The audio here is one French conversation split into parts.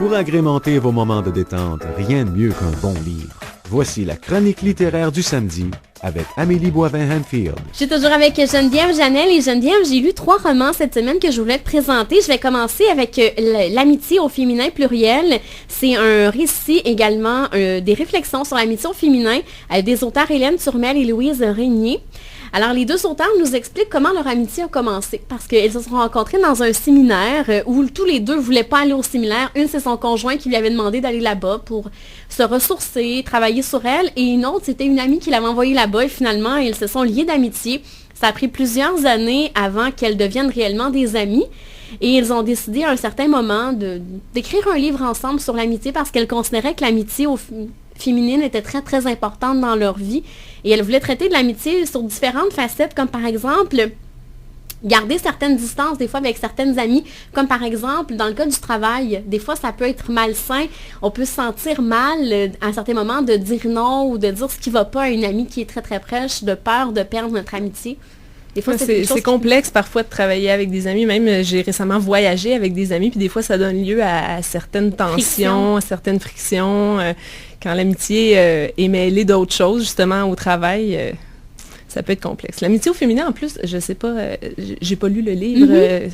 Pour agrémenter vos moments de détente, rien de mieux qu'un bon livre. Voici la chronique littéraire du samedi avec Amélie Boivin-Hanfield. Je suis toujours avec Geneviève Janel et Geneviève, j'ai lu 3 romans cette semaine que je voulais te présenter. Je vais commencer avec l'amitié au féminin pluriel. C'est un récit également, des réflexions sur l'amitié au féminin des auteurs Hélène Turmel et Louise Régnier. Alors, les 2 auteurs nous expliquent comment leur amitié a commencé, parce qu'ils se sont rencontrés dans un séminaire où tous les 2 ne voulaient pas aller au séminaire. Une, c'est son conjoint qui lui avait demandé d'aller là-bas pour se ressourcer, travailler sur elle, et une autre, c'était une amie qui l'avait envoyée là-bas, et finalement, ils se sont liés d'amitié. Ça a pris plusieurs années avant qu'elles deviennent réellement des amies, et ils ont décidé à un certain moment d'écrire un livre ensemble sur l'amitié, parce qu'elles considéraient que l'amitié féminine était très, très importante dans leur vie. Et elle voulait traiter de l'amitié sur différentes facettes, comme par exemple, garder certaines distances, des fois avec certaines amies, comme par exemple, dans le cas du travail, des fois ça peut être malsain, on peut se sentir mal à un certain moment de dire non ou de dire ce qui ne va pas à une amie qui est très, très proche, de peur de perdre notre amitié. Des fois, c'est complexe parfois de travailler avec des amis. Même, j'ai récemment voyagé avec des amis, puis des fois, ça donne lieu à certaines tensions, à certaines frictions. Quand l'amitié est mêlée d'autres choses, justement, au travail, ça peut être complexe. L'amitié au féminin, en plus, je sais pas, j'ai pas lu le livre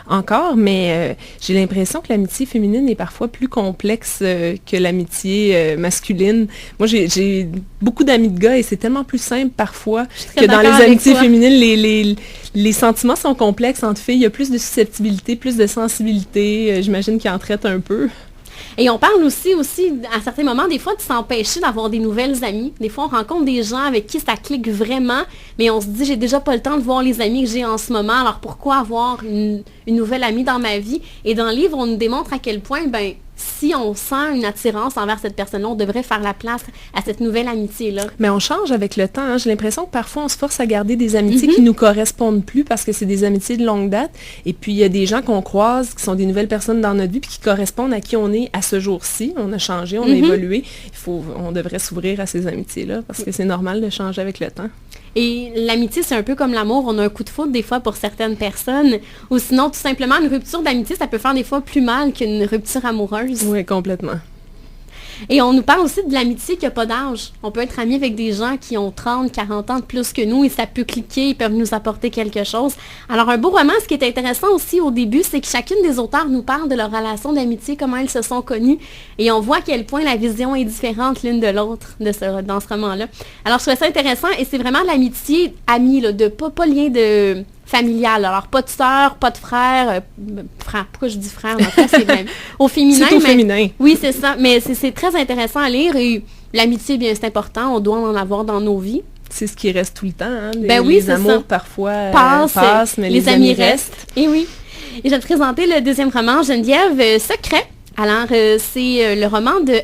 encore, mais j'ai l'impression que l'amitié féminine est parfois plus complexe que l'amitié masculine. Moi, j'ai beaucoup d'amis de gars et c'est tellement plus simple parfois que dans les amitiés féminines, les sentiments sont complexes entre filles. Il y a plus de susceptibilité, plus de sensibilité. J'imagine qu'ils en traitent un peu. Et on parle aussi, à certains moments, des fois, de s'empêcher d'avoir des nouvelles amies. Des fois, on rencontre des gens avec qui ça clique vraiment, mais on se dit, j'ai déjà pas le temps de voir les amis que j'ai en ce moment, alors pourquoi avoir une nouvelle amie dans ma vie? Et dans le livre, on nous démontre à quel point, si on sent une attirance envers cette personne-là, on devrait faire la place à cette nouvelle amitié-là. Mais on change avec le temps. Hein. J'ai l'impression que parfois, on se force à garder des amitiés qui ne nous correspondent plus parce que c'est des amitiés de longue date. Et puis, il y a des gens qu'on croise qui sont des nouvelles personnes dans notre vie puis qui correspondent à qui on est à ce jour-ci. On a changé, on a évolué. On devrait s'ouvrir à ces amitiés-là parce que c'est normal de changer avec le temps. Et l'amitié, c'est un peu comme l'amour. On a un coup de foudre des fois pour certaines personnes. Ou sinon, tout simplement, une rupture d'amitié, ça peut faire des fois plus mal qu'une rupture amoureuse. Oui, complètement. Et on nous parle aussi de l'amitié qui n'a pas d'âge. On peut être amis avec des gens qui ont 30, 40 ans de plus que nous et ça peut cliquer, ils peuvent nous apporter quelque chose. Alors, un beau roman, ce qui est intéressant aussi au début, c'est que chacune des auteurs nous parle de leur relation d'amitié, comment elles se sont connues. Et on voit à quel point la vision est différente l'une de l'autre dans ce roman-là. Alors, je trouvais ça intéressant et c'est vraiment l'amitié amie, là, de pas lien de familial. Alors, pas de sœur, pas de frère. Pourquoi je dis frère? En fait, c'est même au féminin. C'est au féminin. Oui, c'est ça. Mais c'est très intéressant à lire et l'amitié, bien, c'est important. On doit en avoir dans nos vies. C'est ce qui reste tout le temps. Hein? Les amours, ça. Parfois, passent, mais les amis restent. Et oui. Et je vais te présenter le deuxième roman, Geneviève, Secret. Alors, c'est le roman de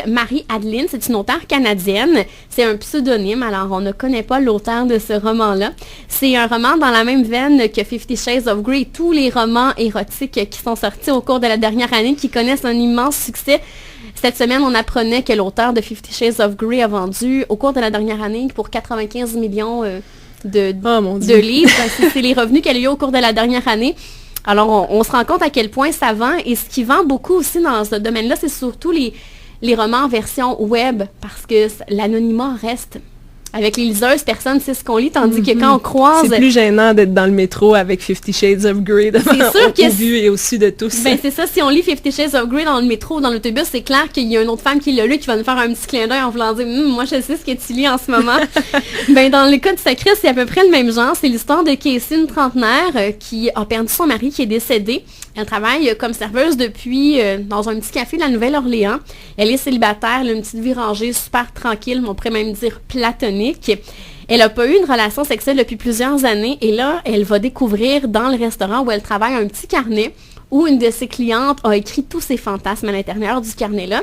Marie-Adeline. C'est une auteure canadienne. C'est un pseudonyme, alors on ne connaît pas l'auteur de ce roman-là. C'est un roman dans la même veine que 50 Shades of Grey, tous les romans érotiques qui sont sortis au cours de la dernière année, qui connaissent un immense succès. Cette semaine, on apprenait que l'auteur de 50 Shades of Grey a vendu, au cours de la dernière année, pour 95 millions de livres. C'est les revenus qu'elle a eu au cours de la dernière année. Alors, on se rend compte à quel point ça vend. Et ce qui vend beaucoup aussi dans ce domaine-là, c'est surtout les romans en version web, parce que l'anonymat reste. Avec les liseuses, personne ne sait ce qu'on lit, tandis que quand on croise... C'est plus gênant d'être dans le métro avec 50 Shades of Grey au vu et au-dessus de tous. C'est ça, si on lit 50 Shades of Grey dans le métro ou dans l'autobus, c'est clair qu'il y a une autre femme qui l'a lu qui va nous faire un petit clin d'œil en voulant dire « Moi, je sais ce que tu lis en ce moment. » Dans le cas de Secret, c'est à peu près le même genre. C'est l'histoire de Casey, une trentenaire, qui a perdu son mari qui est décédé. Elle travaille comme serveuse depuis dans un petit café de la Nouvelle-Orléans. Elle est célibataire, elle a une petite vie rangée, super tranquille, on pourrait même dire platonique. Elle n'a pas eu une relation sexuelle depuis plusieurs années et là, elle va découvrir dans le restaurant où elle travaille un petit carnet où une de ses clientes a écrit tous ses fantasmes à l'intérieur du carnet-là.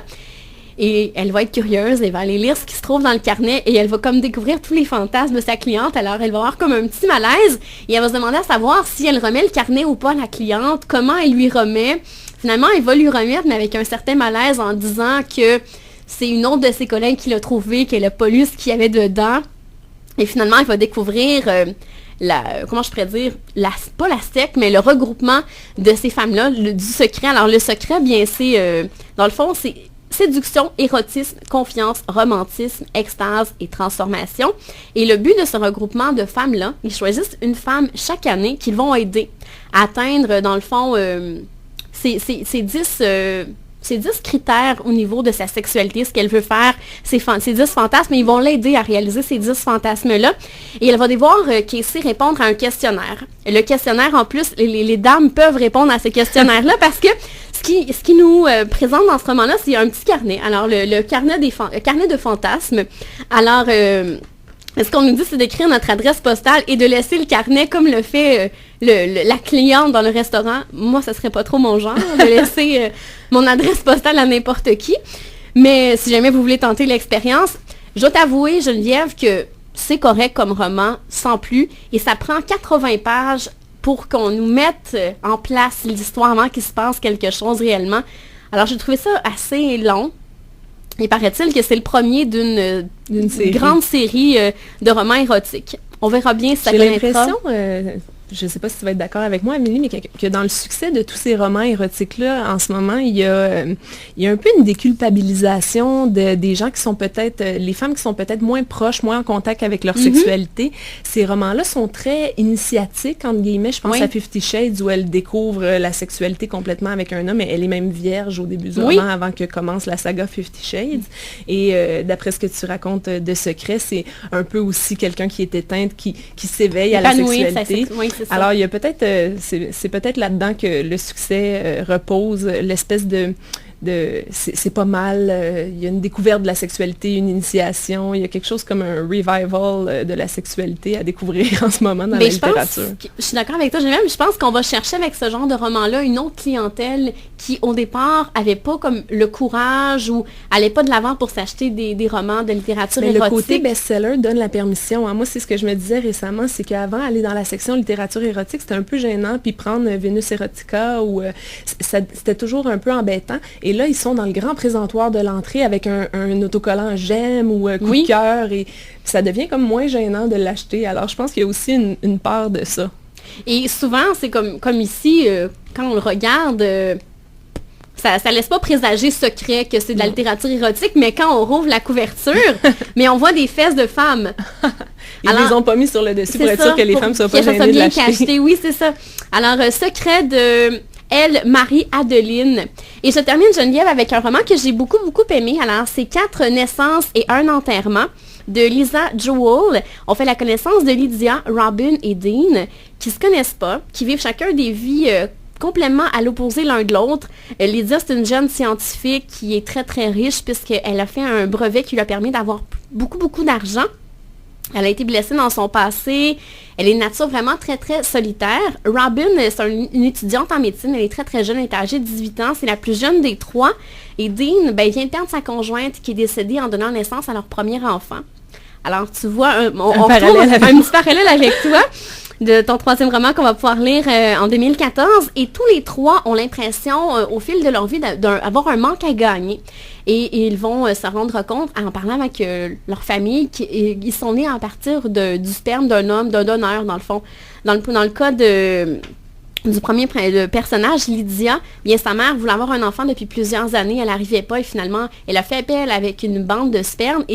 Et elle va être curieuse, elle va aller lire ce qui se trouve dans le carnet et elle va comme découvrir tous les fantasmes de sa cliente. Alors, elle va avoir comme un petit malaise et elle va se demander à savoir si elle remet le carnet ou pas à la cliente, comment elle lui remet. Finalement, elle va lui remettre, mais avec un certain malaise en disant que c'est une autre de ses collègues qui l'a trouvé, qu'elle n'a pas lu ce qu'il y avait dedans. Et finalement, elle va découvrir... comment je pourrais dire, pas la secte, mais le regroupement de ces femmes-là, du secret. Alors, le secret, bien, c'est Dans le fond, c'est séduction, érotisme, confiance, romantisme, extase et transformation. Et le but de ce regroupement de femmes-là, ils choisissent une femme chaque année qu'ils vont aider à atteindre, dans le fond, ces 10 critères au niveau de sa sexualité, ce qu'elle veut faire, ces 10 fantasmes, et ils vont l'aider à réaliser ces 10 fantasmes-là. Et elle va devoir, Casey, répondre à un questionnaire. Le questionnaire, en plus, les dames peuvent répondre à ce questionnaire-là parce que ce qui nous présente dans ce roman-là, c'est un petit carnet. Alors, le carnet de fantasmes. Alors, ce qu'on nous dit, c'est d'écrire notre adresse postale et de laisser le carnet comme le fait la cliente dans le restaurant. Moi, ça serait pas trop mon genre, de laisser mon adresse postale à n'importe qui. Mais si jamais vous voulez tenter l'expérience, je dois t'avouer, Geneviève, que c'est correct comme roman, sans plus. Et ça prend 80 pages pour qu'on nous mette en place l'histoire avant qu'il se passe quelque chose réellement. Alors, j'ai trouvé ça assez long. Il paraît-il que c'est le premier d'une grande série de romans érotiques. On verra bien si ça connaîtra. J'ai l'impression, je ne sais pas si tu vas être d'accord avec moi, Amélie, mais que dans le succès de tous ces romans érotiques-là, en ce moment, il y a un peu une déculpabilisation des gens qui sont peut-être, les femmes qui sont peut-être moins proches, moins en contact avec leur sexualité. Ces romans-là sont très initiatiques, entre guillemets. Je pense à 50 Shades, où elle découvre la sexualité complètement avec un homme, et elle est même vierge au début du roman, avant que commence la saga 50 Shades. Et d'après ce que tu racontes de Secret, c'est un peu aussi quelqu'un qui est éteinte, qui s'éveille à la sexualité. Alors, il y a peut-être, c'est peut-être là-dedans que le succès repose, l'espèce de c'est pas mal, il y a une découverte de la sexualité, une initiation, il y a quelque chose comme un revival de la sexualité à découvrir en ce moment dans la littérature. Je suis d'accord avec toi, je pense qu'on va chercher avec ce genre de roman-là une autre clientèle qui, au départ, avait pas comme le courage ou allait pas de l'avant pour s'acheter des romans de littérature érotique. Le côté best-seller donne la permission. Hein. Moi, c'est ce que je me disais récemment, c'est qu'avant, aller dans la section littérature érotique, c'était un peu gênant, puis prendre Vénus Erotica, ou c'était toujours un peu embêtant. Et là, ils sont dans le grand présentoir de l'entrée avec un autocollant j'aime ou coup de cœur, et ça devient comme moins gênant de l'acheter. Alors, je pense qu'il y a aussi une part de ça. Et souvent, c'est comme ici, quand on le regarde, ça laisse pas présager secret que c'est de la littérature érotique, mais quand on rouvre la couverture, mais on voit des fesses de femmes. Ils les ont pas mis sur le dessus pour être sûr que les femmes soient pas gênées de l'acheter. Cacheté. Oui, c'est ça. Alors, Secret de Marie-Adeline. Et je termine, Geneviève, avec un roman que j'ai beaucoup, beaucoup aimé. Alors, c'est 4 naissances et un enterrement de Lisa Jewell. On fait la connaissance de Lydia, Robin et Dean, qui se connaissent pas, qui vivent chacun des vies complètement à l'opposé l'un de l'autre. Lydia, c'est une jeune scientifique qui est très, très riche puisqu'elle a fait un brevet qui lui a permis d'avoir beaucoup, beaucoup d'argent. Elle a été blessée dans son passé. Elle est de nature vraiment très, très solitaire. Robin, c'est une étudiante en médecine. Elle est très, très jeune. Elle est âgée de 18 ans. C'est la plus jeune des 3. Et Dean, vient de perdre sa conjointe qui est décédée en donnant naissance à leur premier enfant. Alors, tu vois, on retrouve un petit parallèle avec toi de ton 3e roman qu'on va pouvoir lire en 2014. Et tous les 3 ont l'impression, au fil de leur vie, d'avoir un manque à gagner. Et ils vont se rendre compte, en parlant avec leur famille, qu'ils sont nés à partir du sperme d'un homme, d'un donneur, dans le fond. Dans le cas du premier personnage, Lydia, bien sa mère voulait avoir un enfant depuis plusieurs années, elle n'arrivait pas et finalement, elle a fait appel avec une bande de sperme.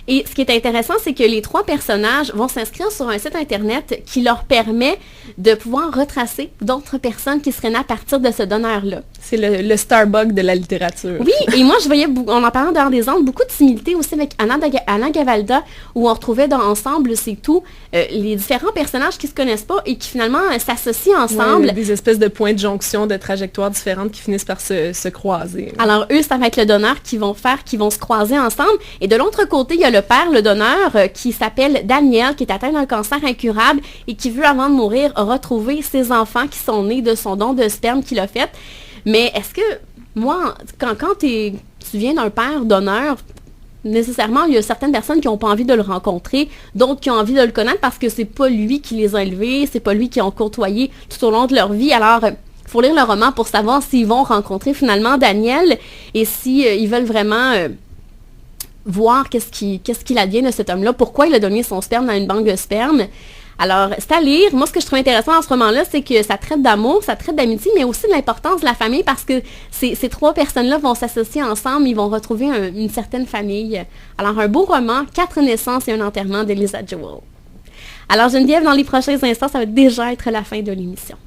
Et ce qui est intéressant, c'est que les 3 personnages vont s'inscrire sur un site Internet qui leur permet de pouvoir retracer d'autres personnes qui seraient nées à partir de ce donneur-là. C'est le Starbucks de la littérature. Oui, et moi, je voyais, en parlant dehors des ondes, beaucoup de similitudes aussi avec Anna Gavalda, où on retrouvait ensemble, c'est tout, les différents personnages qui ne se connaissent pas et qui finalement s'associent ensemble. Ouais, des espèces de points de jonction, de trajectoires différentes qui finissent par se croiser. Ouais. Alors, eux, c'est avec le donneur qui vont se croiser ensemble. Et de l'autre côté, il y a le père, le donneur, qui s'appelle Daniel, qui est atteint d'un cancer incurable et qui veut, avant de mourir, retrouver ses enfants qui sont nés de son don de sperme qu'il a fait. Mais est-ce que, moi, quand tu viens d'un père donneur, nécessairement, il y a certaines personnes qui n'ont pas envie de le rencontrer, d'autres qui ont envie de le connaître parce que c'est pas lui qui les a élevés, c'est pas lui qui ont côtoyé tout au long de leur vie. Alors, il faut lire le roman pour savoir s'ils vont rencontrer finalement Daniel et s'ils veulent vraiment voir qu'est-ce qu'il advient de cet homme-là, pourquoi il a donné son sperme dans une banque de sperme. Alors, c'est à lire. Moi, ce que je trouve intéressant dans ce roman-là, c'est que ça traite d'amour, ça traite d'amitié, mais aussi de l'importance de la famille parce que ces trois personnes-là vont s'associer ensemble, ils vont retrouver une certaine famille. Alors, un beau roman, 4 naissances et un enterrement d'Elisa Jewell. Alors, Geneviève, dans les prochains instants, ça va déjà être la fin de l'émission.